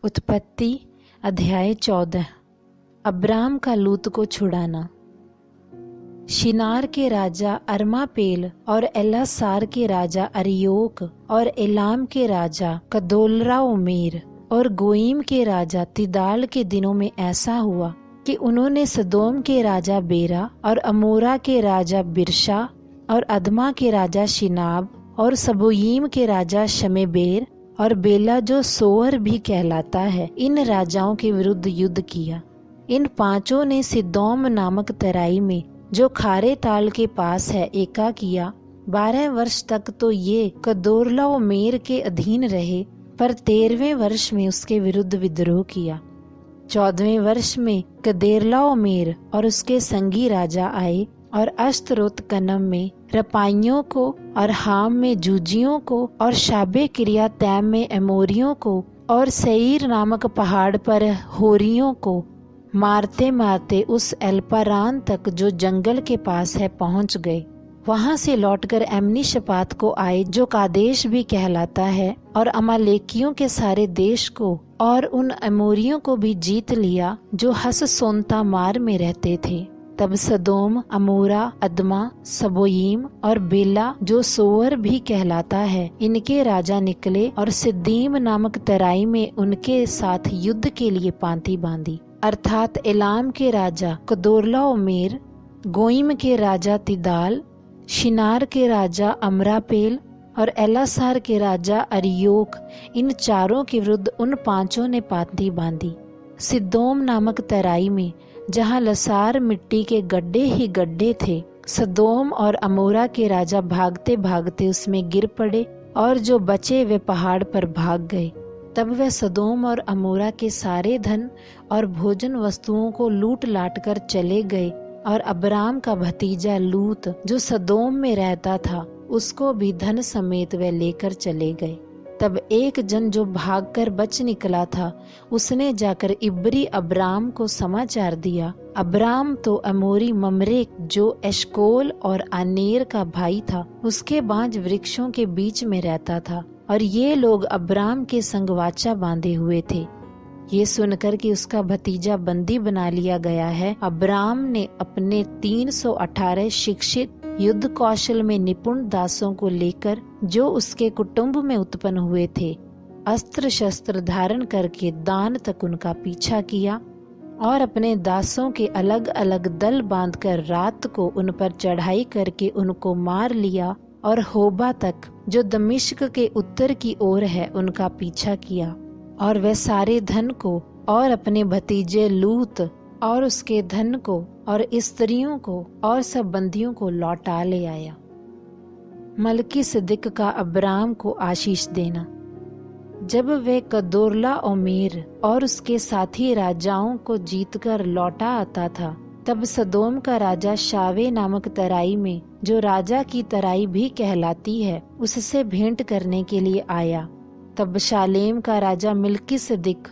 उत्पत्ति अध्याय 14। अब्राम का लूत को छुड़ाना। शिनार के राजा अरमापेल और एलासार के राजा अरियोक और एलाम के राजा कदोलराओमेर और गोइम के राजा तिदाल के दिनों में ऐसा हुआ कि उन्होंने सदोम के राजा बेरा और अमोरा के राजा बिरशा और अदमा के राजा शिनाब और सबोयीम के राजा शमेबेर और बेला जो सोअर भी कहलाता है, इन राजाओं के विरुद्ध युद्ध किया। इन पांचों ने सिदोम नामक तराई में जो खारे ताल के पास है एका किया। 12 वर्ष तक तो ये कदोरलाओमेर के अधीन रहे, पर 13वें वर्ष में उसके विरुद्ध विद्रोह किया। 14वें वर्ष में कदेरलाओमेर और उसके संगी राजा आए और अश्तरोत कनम में रपाइयों को और हाम में जूजियों को और शाबे किरिया तैम में एमोरियों को और सईर नामक पहाड़ पर होरियों को मारते मारते उस एल्पारान तक जो जंगल के पास है पहुंच गए। वहां से लौटकर एमनी शपात को आए जो कादेश भी कहलाता है, और अमालेकियों के सारे देश को और उन एमोरियों को भी जीत लिया जो हससोनता मार में रहते थे। तब सदोम, अमोरा, अदमा, सबोयीम और बेला जो सोअर भी कहलाता है, इनके राजा निकले और सिद्दीम नामक तराई में उनके साथ युद्ध के लिए पांति बांधी। अर्थात एलाम के राजा कदोरलाओमेर, गोइम के राजा तिदाल, शिनार के राजा अमरापेल और एलासार के राजा अरियोक, इन चारों के विरुद्ध उन पांचों ने पांति बांधी। सिदोम नामक तराई में जहाँ लसार मिट्टी के गड्ढे ही गड्ढे थे, सदोम और अमोरा के राजा भागते भागते उसमें गिर पड़े और जो बचे वे पहाड़ पर भाग गए। तब वे सदोम और अमोरा के सारे धन और भोजन वस्तुओं को लूट लाट कर चले गए, और अब्राम का भतीजा लूत जो सदोम में रहता था, उसको भी धन समेत वे लेकर चले गए। तब एक जन जो भागकर बच निकला था, उसने जाकर इब्री अब्राम को समाचार दिया। अब्राम तो अमोरी ममरे जो एशकोल और आनेर का भाई था, उसके बांज वृक्षों के बीच में रहता था, और ये लोग अब्राम के संग वाचा बांधे हुए थे। ये सुनकर कि उसका भतीजा बंदी बना लिया गया है, अब्राम ने अपने 318 शिक्षित युद्ध कौशल में निपुण दासों को लेकर, जो उसके कुटुंब में उत्पन्न हुए थे, अस्त्र शस्त्र धारण करके दान तक उनका पीछा किया, और अपने दासों के अलग अलग दल बांधकर रात को उन पर चढ़ाई करके उनको मार लिया, और होबा तक जो दमिश्क के उत्तर की ओर है उनका पीछा किया। और वह सारे धन को और अपने भतीजे लूत और उसके धन को और स्त्रियों को और सब बंदियों को लौटा ले आया। मलकीसदिक का अब्राम को आशीष देना। जब वे कदोरलाओमेर और उसके साथी राजाओं को जीतकर लौटा आता था, तब सदोम का राजा शावे नामक तराई में जो राजा की तराई भी कहलाती है, उससे भेंट करने के लिए आया। तब शालेम का राजा मिल्कीसदिक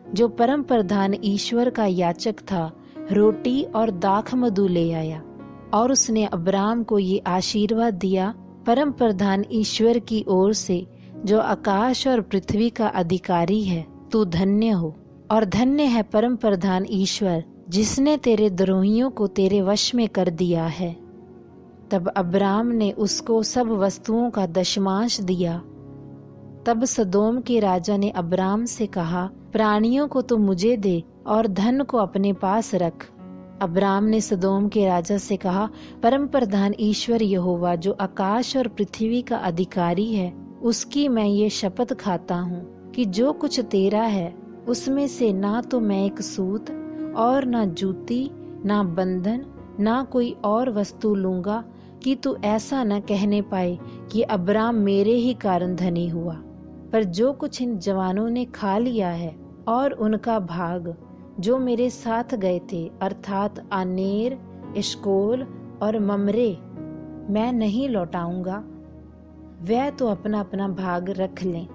जो परम प्रधान ईश्वर का याचक था, रोटी और दाख मधु ले आया, और उसने अब्राम को ये आशीर्वाद दिया, परम प्रधान ईश्वर की ओर से जो आकाश और पृथ्वी का अधिकारी है, तू धन्य हो, और धन्य है परम प्रधान ईश्वर जिसने तेरे द्रोहियों को तेरे वश में कर दिया है। तब अब्राम ने उसको सब वस्तुओं का दशमांश दिया। तब सदोम के राजा ने अब्राम से कहा, प्राणियों को तो मुझे दे और धन को अपने पास रख। अब्राम ने सदोम के राजा से कहा, परम प्रधान ईश्वर यहोवा जो आकाश और पृथ्वी का अधिकारी है, उसकी मैं ये शपथ खाता हूँ कि जो कुछ तेरा है उसमें से ना तो मैं एक सूत और ना जूती ना बंधन ना कोई और वस्तु लूंगा, कि तू ऐसा न कहने पाए कि अब्राम मेरे ही कारण धनी हुआ। पर जो कुछ इन जवानों ने खा लिया है और उनका भाग जो मेरे साथ गए थे, अर्थात आनेर, एशकोल और ममरे, मैं नहीं लौटाऊंगा। वह तो अपना अपना भाग रख लें।